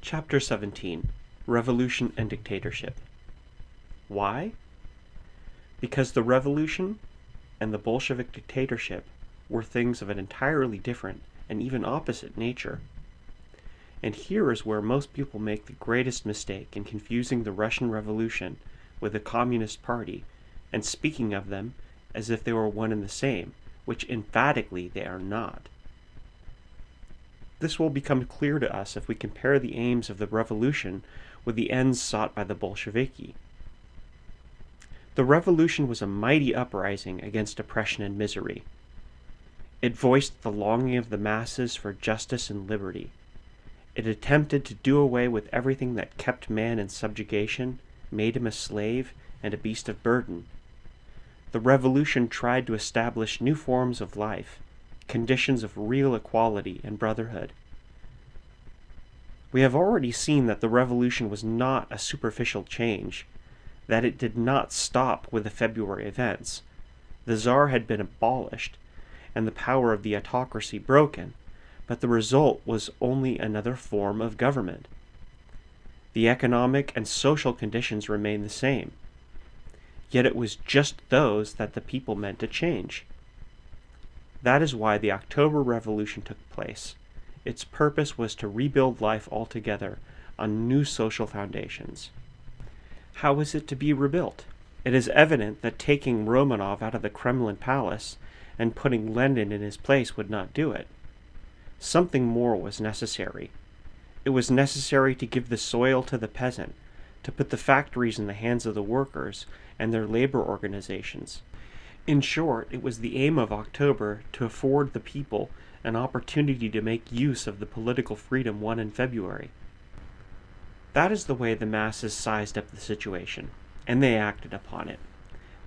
Chapter 17 Revolution and Dictatorship. Why? Because the revolution and the Bolshevik dictatorship were things of an entirely different and even opposite nature. And here is where most people make the greatest mistake in confusing the Russian Revolution with the Communist Party and speaking of them as if they were one and the same, which emphatically they are not. This will become clear to us if we compare the aims of the revolution with the ends sought by the Bolsheviki. The revolution was a mighty uprising against oppression and misery. It voiced the longing of the masses for justice and liberty. It attempted to do away with everything that kept man in subjugation, made him a slave and a beast of burden. The revolution tried to establish new forms of life, conditions of real equality and brotherhood. We have already seen that the revolution was not a superficial change, that it did not stop with the February events. The Tsar had been abolished, and the power of the autocracy broken, but the result was only another form of government. The economic and social conditions remained the same, yet it was just those that the people meant to change. That is why the October Revolution took place. Its purpose was to rebuild life altogether on new social foundations. How is it to be rebuilt? It is evident that taking Romanov out of the Kremlin palace and putting Lenin in his place would not do it. Something more was necessary. It was necessary to give the soil to the peasant, to put the factories in the hands of the workers and their labor organizations. In short, it was the aim of October to afford the people an opportunity to make use of the political freedom won in February. That is the way the masses sized up the situation, and they acted upon it.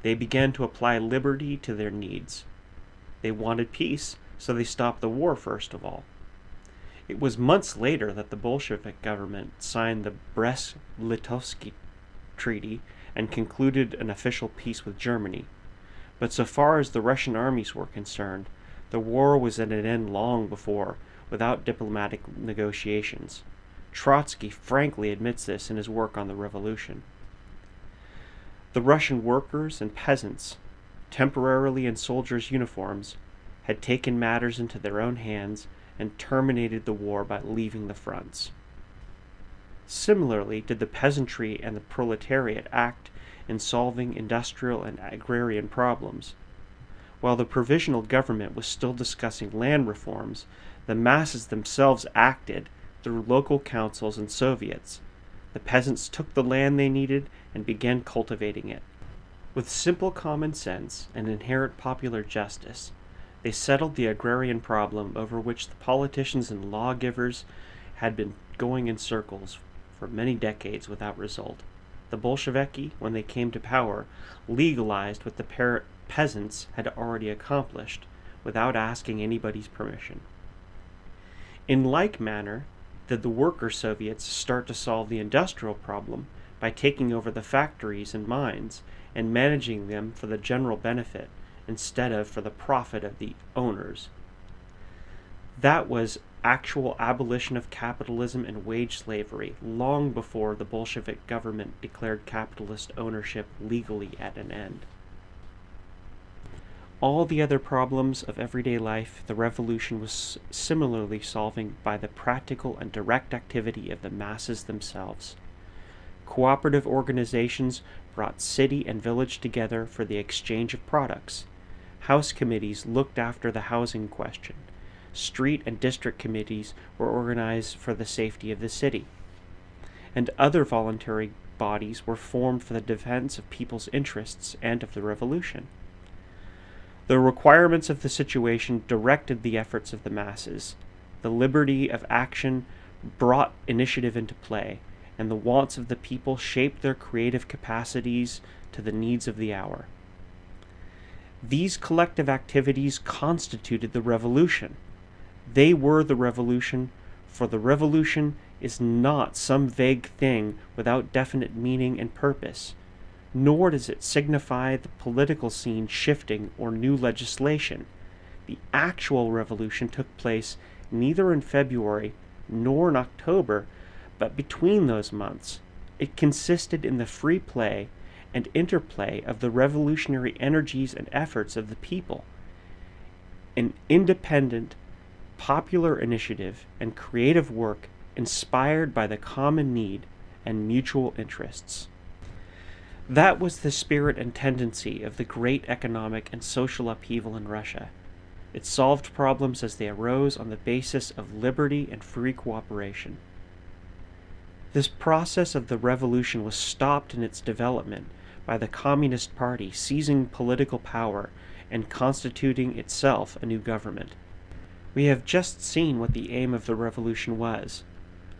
They began to apply liberty to their needs. They wanted peace, so they stopped the war first of all. It was months later that the Bolshevik government signed the Brest-Litovsk Treaty and concluded an official peace with Germany. But so far as the Russian armies were concerned, the war was at an end long before, without diplomatic negotiations. Trotsky frankly admits this in his work on the revolution. The Russian workers and peasants, temporarily in soldiers' uniforms, had taken matters into their own hands and terminated the war by leaving the fronts. Similarly did the peasantry and the proletariat act in solving industrial and agrarian problems. While the provisional government was still discussing land reforms, the masses themselves acted through local councils and Soviets. The peasants took the land they needed and began cultivating it. With simple common sense and inherent popular justice, they settled the agrarian problem over which the politicians and lawgivers had been going in circles for many decades without result. The Bolsheviki, when they came to power, legalized what the peasants had already accomplished without asking anybody's permission. In like manner, did the worker Soviets start to solve the industrial problem by taking over the factories and mines and managing them for the general benefit instead of for the profit of the owners. That was actual abolition of capitalism and wage slavery long before the Bolshevik government declared capitalist ownership legally at an end. All the other problems of everyday life the revolution was similarly solving by the practical and direct activity of the masses themselves. Cooperative organizations brought city and village together for the exchange of products. House committees looked after the housing question. Street and district committees were organized for the safety of the city. And other voluntary bodies were formed for the defense of people's interests and of the revolution. The requirements of the situation directed the efforts of the masses. The liberty of action brought initiative into play, and the wants of the people shaped their creative capacities to the needs of the hour. These collective activities constituted the revolution. They were the revolution, for the revolution is not some vague thing without definite meaning and purpose, nor does it signify the political scene shifting or new legislation. The actual revolution took place neither in February nor in October, But between those months, it consisted in the free play and interplay of the revolutionary energies and efforts of the people, an independent, popular initiative and creative work inspired by the common need and mutual interests. That was the spirit and tendency of the great economic and social upheaval in Russia. It solved problems as they arose on the basis of liberty and free cooperation. This process of the revolution was stopped in its development by the Communist Party seizing political power and constituting itself a new government. We have just seen what the aim of the revolution was.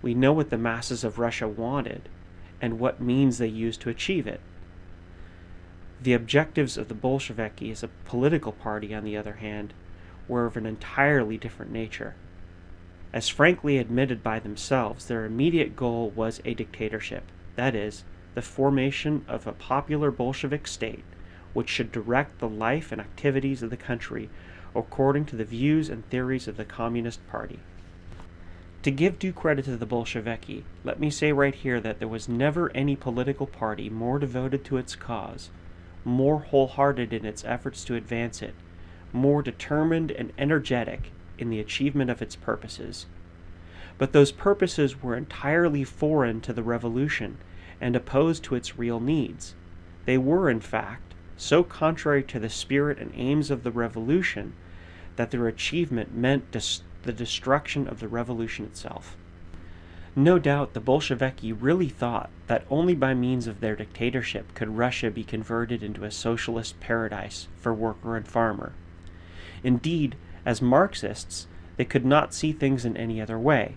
We know what the masses of Russia wanted and what means they used to achieve it. The objectives of the Bolsheviki as a political party, on the other hand, were of an entirely different nature. As frankly admitted by themselves, their immediate goal was a dictatorship, that is, the formation of a popular Bolshevik state which should direct the life and activities of the country according to the views and theories of the Communist Party. To give due credit to the Bolsheviki, let me say right here that there was never any political party more devoted to its cause, more wholehearted in its efforts to advance it, more determined and energetic in the achievement of its purposes. But those purposes were entirely foreign to the revolution and opposed to its real needs. They were, in fact, so contrary to the spirit and aims of the revolution that their achievement meant the destruction of the revolution itself. No doubt the Bolsheviki really thought that only by means of their dictatorship could Russia be converted into a socialist paradise for worker and farmer. Indeed, as Marxists, they could not see things in any other way.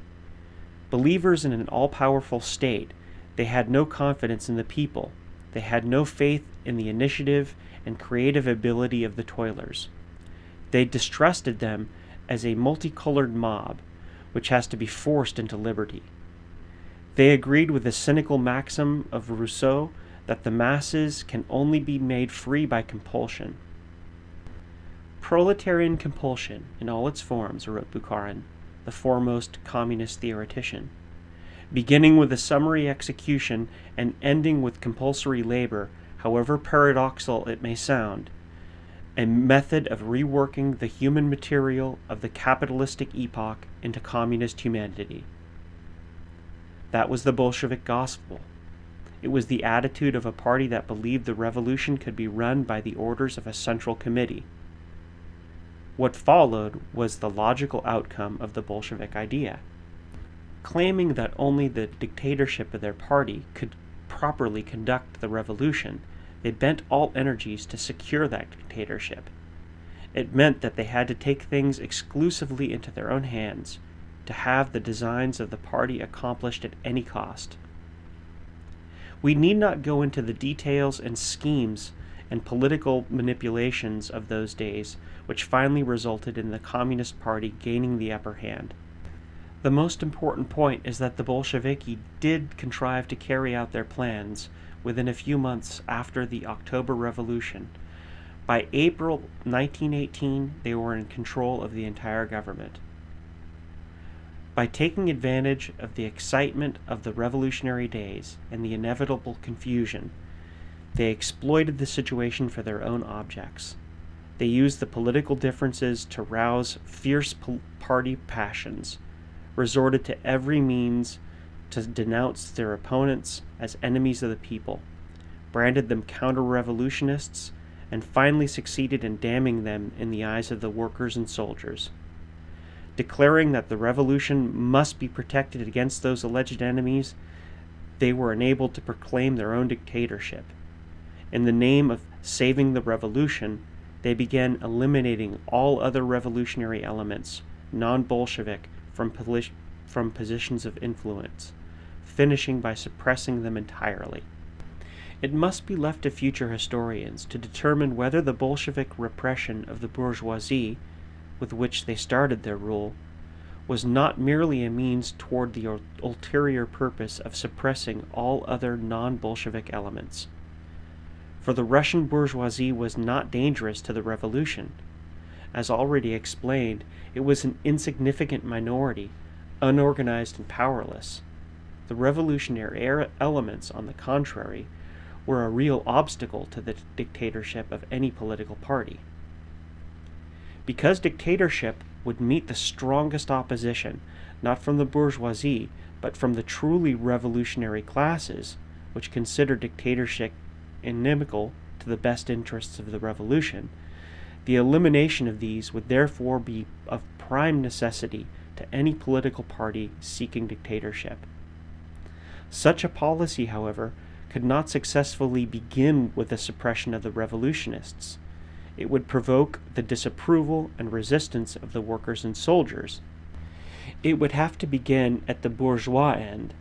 Believers in an all-powerful state, they had no confidence in the people. They had no faith in the initiative and creative ability of the toilers. They distrusted them as a multicolored mob, which has to be forced into liberty. They agreed with the cynical maxim of Rousseau that the masses can only be made free by compulsion. Proletarian compulsion, in all its forms, wrote Bukharin, the foremost communist theoretician, beginning with a summary execution and ending with compulsory labor, however paradoxical it may sound, a method of reworking the human material of the capitalistic epoch into communist humanity. That was the Bolshevik gospel. It was the attitude of a party that believed the revolution could be run by the orders of a central committee. What followed was the logical outcome of the Bolshevik idea. Claiming that only the dictatorship of their party could properly conduct the revolution, they bent all energies to secure that dictatorship. It meant that they had to take things exclusively into their own hands, to have the designs of the party accomplished at any cost. We need not go into the details and schemes and political manipulations of those days, which finally resulted in the Communist Party gaining the upper hand. The most important point is that the Bolsheviki did contrive to carry out their plans within a few months after the October Revolution. By April 1918, they were in control of the entire government. By taking advantage of the excitement of the revolutionary days and the inevitable confusion, they exploited the situation for their own objects. They used the political differences to rouse fierce party passions, resorted to every means to denounce their opponents as enemies of the people, branded them counter-revolutionists, and finally succeeded in damning them in the eyes of the workers and soldiers. Declaring that the revolution must be protected against those alleged enemies, they were enabled to proclaim their own dictatorship. In the name of saving the revolution, they began eliminating all other revolutionary elements, non-Bolshevik, from positions of influence, finishing by suppressing them entirely. It must be left to future historians to determine whether the Bolshevik repression of the bourgeoisie, with which they started their rule, was not merely a means toward the ulterior purpose of suppressing all other non-Bolshevik elements. For the Russian bourgeoisie was not dangerous to the revolution. As already explained, it was an insignificant minority, unorganized and powerless. The revolutionary elements, on the contrary, were a real obstacle to the dictatorship of any political party. Because dictatorship would meet the strongest opposition, not from the bourgeoisie, but from the truly revolutionary classes, which consider dictatorship inimical to the best interests of the revolution, the elimination of these would therefore be of prime necessity to any political party seeking dictatorship. Such a policy, however, could not successfully begin with the suppression of the revolutionists. It would provoke the disapproval and resistance of the workers and soldiers. It would have to begin at the bourgeois end,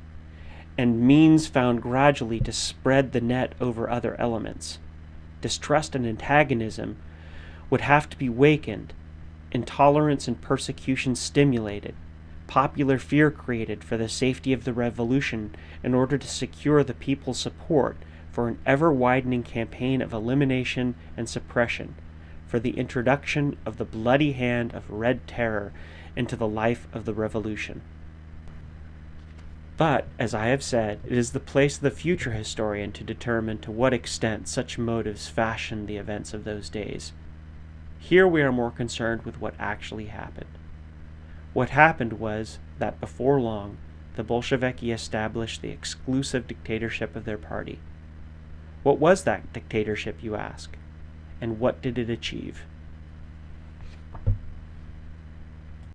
and means found gradually to spread the net over other elements. Distrust and antagonism would have to be wakened, intolerance and persecution stimulated, popular fear created for the safety of the revolution in order to secure the people's support for an ever-widening campaign of elimination and suppression, for the introduction of the bloody hand of Red Terror into the life of the revolution. But, as I have said, it is the place of the future historian to determine to what extent such motives fashioned the events of those days. Here we are more concerned with what actually happened. What happened was that before long, the Bolsheviki established the exclusive dictatorship of their party. What was that dictatorship, you ask? And what did it achieve?